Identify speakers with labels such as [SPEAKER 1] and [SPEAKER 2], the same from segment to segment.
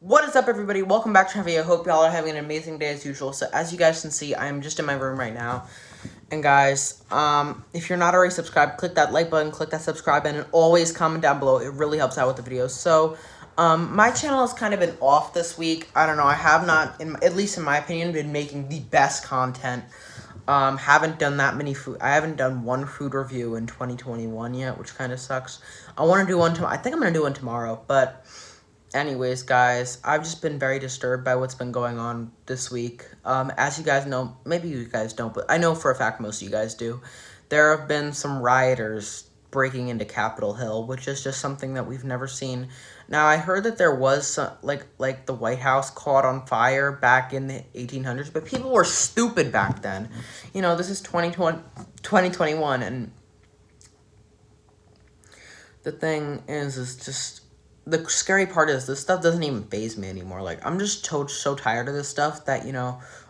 [SPEAKER 1] What is up, everybody? Welcome back to Heavy. I hope y'all are having an amazing day as usual. So, as you guys can see, I am just in my room right now. And guys, if you're not already subscribed, click that like button, click that subscribe button, and always comment down below. It really helps out with the videos. So, my channel has kind of been off this week. I don't know. I have not, at least in my opinion, been making the best content. Haven't done that many food. I haven't done one food review in 2021 yet, which kind of sucks. I want to do one tomorrow. I think I'm gonna do one tomorrow, but. Anyways, guys, I've just been very disturbed by what's been going on this week. As you guys know, maybe you guys don't, but I know for a fact most of you guys do. There have been some rioters breaking into Capitol Hill, which is just something that we've never seen. Now, I heard that there was some, like the White House caught on fire back in the 1800s, but people were stupid back then. You know, this is 2021, and the thing is just... The scary part is this stuff doesn't even faze me anymore. Like, I'm just so tired of this stuff that,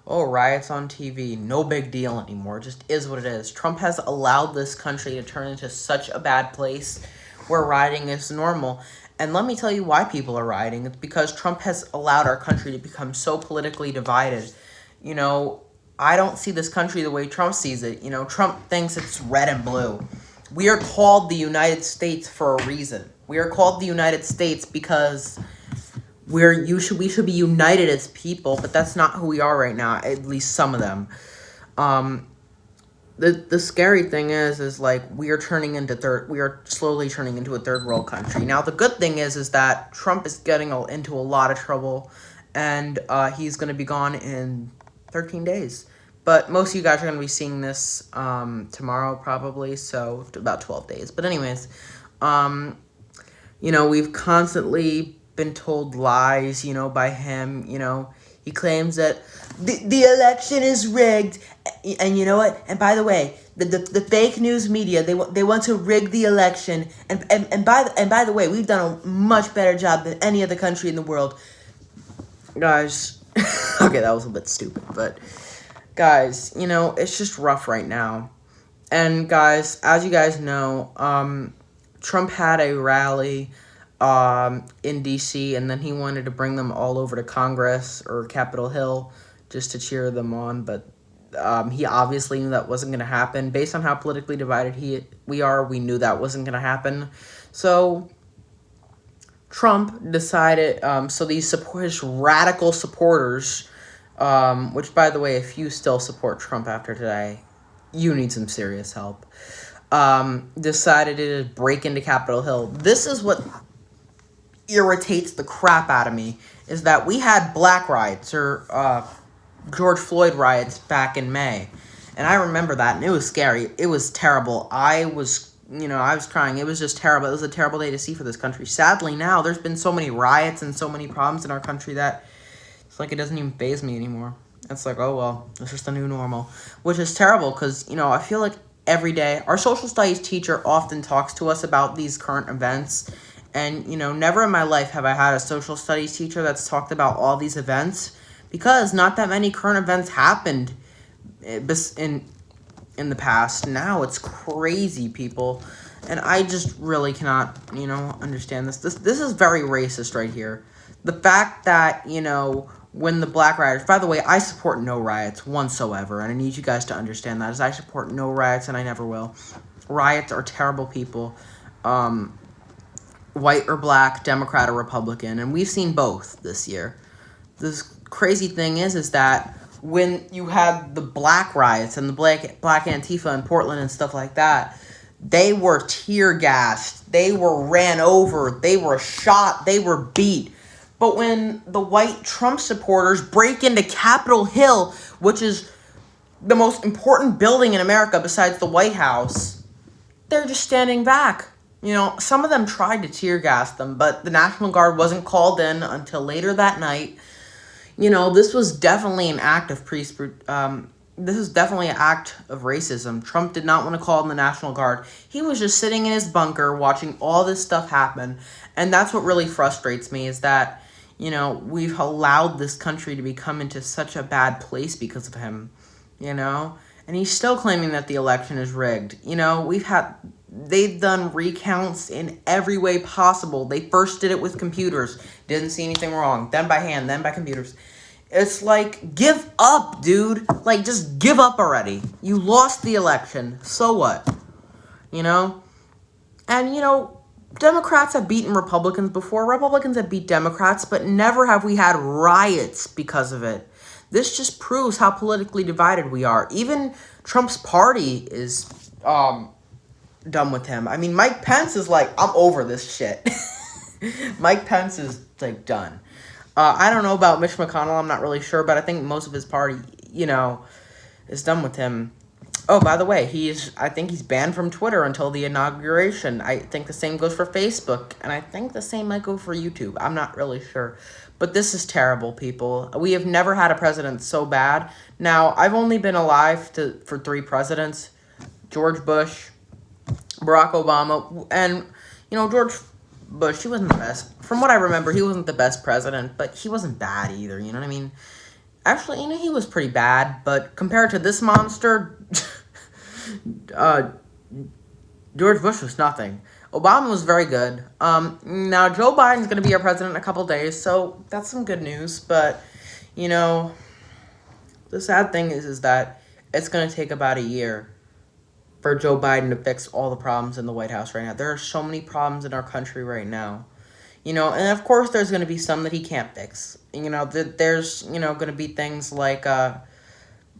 [SPEAKER 1] oh, riots on TV, no big deal anymore. It just is what it is. Trump has allowed this country to turn into such a bad place where rioting is normal. And let me tell you why people are rioting. It's because Trump has allowed our country to become so politically divided. I don't see this country the way Trump sees it. Trump thinks it's red and blue. We are called the United States for a reason. We are called the United States because we should be united as people, but that's not who we are right now, at least some of them. The scary thing is like we are slowly turning into a third world country. Now the good thing is that Trump is getting into a lot of trouble, and he's going to be gone in 13 days. But most of you guys are going to be seeing this tomorrow probably, so about 12 days. But anyways, we've constantly been told lies, by him. He claims that the election is rigged. And you know what? And by the way, the fake news media, they want to rig the election. And by the way, we've done a much better job than any other country in the world. Guys, okay, that was a bit stupid, but... Guys, it's just rough right now. And guys, as you guys know, Trump had a rally in D.C., and then he wanted to bring them all over to Congress or Capitol Hill just to cheer them on. But he obviously knew that wasn't going to happen. Based on how politically divided we knew that wasn't going to happen. So Trump decided, so his radical supporters... which, by the way, if you still support Trump after today, you need some serious help, decided to break into Capitol Hill. This is what irritates the crap out of me, is that we had black riots, or George Floyd riots back in May, and I remember that, and it was scary. It was terrible. I was crying. It was just terrible. It was a terrible day to see for this country. Sadly, now, there's been so many riots and so many problems in our country that it's like it doesn't even faze me anymore. It's like, oh, well, it's just the new normal. Which is terrible because, I feel like every day, our social studies teacher often talks to us about these current events. And, never in my life have I had a social studies teacher that's talked about all these events. Because not that many current events happened in the past. Now it's crazy, people. And I just really cannot, understand this. This is very racist right here. The fact that, when the black rioters... By the way, I support no riots whatsoever, and I need you guys to understand that, as I support no riots, and I never will. Riots are terrible people. White or black, Democrat or Republican, and we've seen both this year. This crazy thing is that when you had the black riots and the black Antifa in Portland and stuff like that, they were tear gassed, they were ran over, they were shot, they were beat. But when the white Trump supporters break into Capitol Hill, which is the most important building in America besides the White House, they're just standing back. Some of them tried to tear gas them, but the National Guard wasn't called in until later that night. This was definitely an act of this is definitely an act of racism. Trump did not want to call in the National Guard. He was just sitting in his bunker watching all this stuff happen. And that's what really frustrates me, is that we've allowed this country to become into such a bad place because of him, and he's still claiming that the election is rigged. We've had they've done recounts in every way possible. They first did it with computers, didn't see anything wrong. Then by hand, then by computers. It's like, give up, dude. Like, just give up already. You lost the election. So what? You know? And, Democrats have beaten Republicans before. Republicans have beat Democrats, but never have we had riots because of it. This just proves how politically divided we are. Even Trump's party is done with him. I mean, Mike Pence is like, I'm over this shit. Mike Pence is, like, done. I don't know about Mitch McConnell. I'm not really sure, but I think most of his party, is done with him. Oh, by the way, I think he's banned from Twitter until the inauguration. I think the same goes for Facebook, and I think the same might go for YouTube. I'm not really sure. But this is terrible, people. We have never had a president so bad. Now, I've only been alive for 3 presidents. George Bush, Barack Obama, and, George Bush, he wasn't the best. From what I remember, he wasn't the best president, but he wasn't bad either, you know what I mean? Actually, he was pretty bad, but compared to this monster, George Bush was nothing. Obama was very good. Now, Joe Biden's going to be our president in a couple days, so that's some good news, but, the sad thing is that it's going to take about a year for Joe Biden to fix all the problems in the White House right now. There are so many problems in our country right now. And of course there's going to be some that he can't fix. There's, going to be things like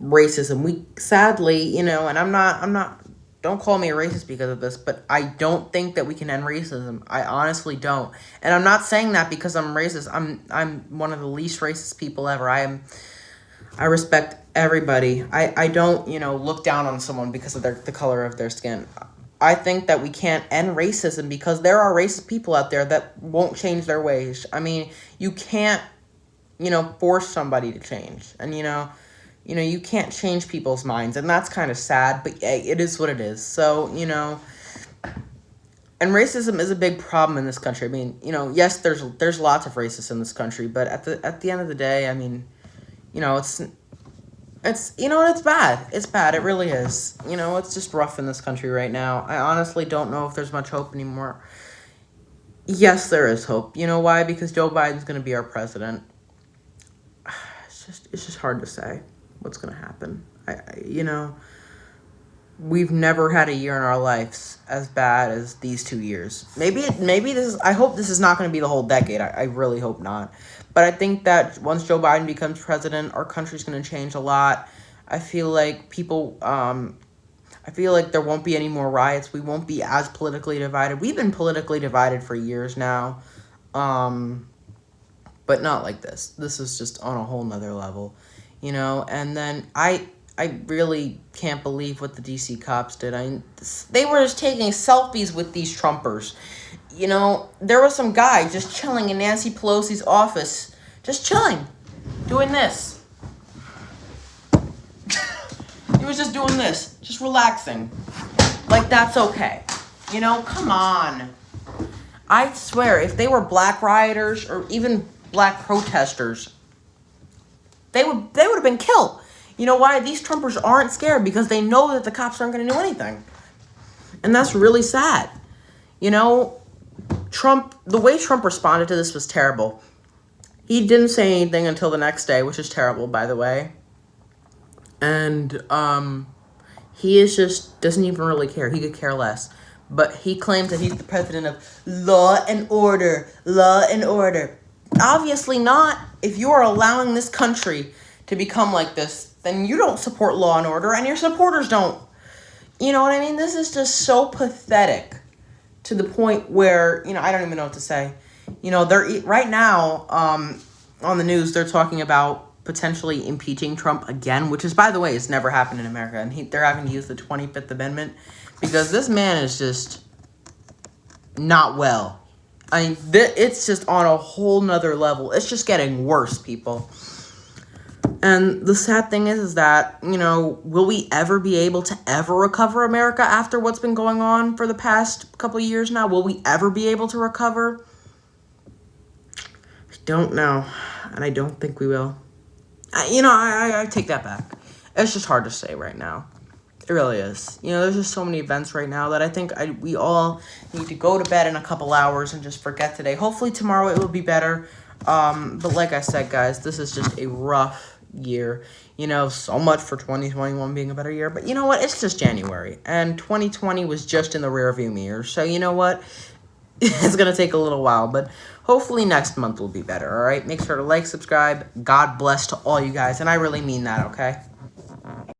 [SPEAKER 1] racism. We sadly, and I'm not, don't call me a racist because of this, but I don't think that we can end racism. I honestly don't. And I'm not saying that because I'm racist. I'm one of the least racist people ever. I respect everybody. I don't, look down on someone because of the color of their skin. I think that we can't end racism because there are racist people out there that won't change their ways. I mean, you can't, force somebody to change. And, you can't change people's minds. And that's kind of sad, but it is what it is. So, and racism is a big problem in this country. I mean, yes, there's lots of racists in this country, but at the end of the day, I mean, it's it's bad. It's bad. It really is. It's just rough in this country right now. I honestly don't know if there's much hope anymore. Yes, there is hope. You know why? Because Joe Biden's going to be our president. It's just hard to say what's going to happen. We've never had a year in our lives as bad as these 2 years. Maybe this is, I hope this is not going to be the whole decade. I really hope not. But I think that once Joe Biden becomes president, our country's going to change a lot. I feel like there won't be any more riots. We won't be as politically divided. We've been politically divided for years now. But not like this. This is just on a whole nother level, and then I really can't believe what the DC cops did. They were just taking selfies with these Trumpers. There was some guy just chilling in Nancy Pelosi's office, just chilling, doing this. He was just doing this, just relaxing. Like, that's okay. Come on. I swear, if they were black rioters or even black protesters, they would have been killed. You know why? These Trumpers aren't scared because they know that the cops aren't going to do anything. And that's really sad. Trump, the way Trump responded to this was terrible. He didn't say anything until the next day, which is terrible, by the way. And he doesn't even really care. He could care less. But he claims that he's the president of law and order. Law and order. Obviously not. If you are allowing this country to become like this, then you don't support law and order, and your supporters don't. You know what I mean? This is just so pathetic to the point where, I don't even know what to say. They're right now on the news, they're talking about potentially impeaching Trump again, which is, by the way, it's never happened in America. And they're having to use the 25th Amendment because this man is just not well. I mean, it's just on a whole nother level. It's just getting worse, people. And the sad thing is that, will we ever be able to ever recover America after what's been going on for the past couple of years now? Will we ever be able to recover? I don't know. And I don't think we will. I take that back. It's just hard to say right now. It really is. You know, there's just so many events right now that I think we all need to go to bed in a couple hours and just forget today. Hopefully tomorrow it will be better. But like I said, guys, this is just a rough year. You know, so much for 2021 being a better year. But you know what? It's just January. And 2020 was just in the rearview mirror. So you know what? It's going to take a little while. But hopefully next month will be better, all right? Make sure to like, subscribe. God bless to all you guys. And I really mean that, okay?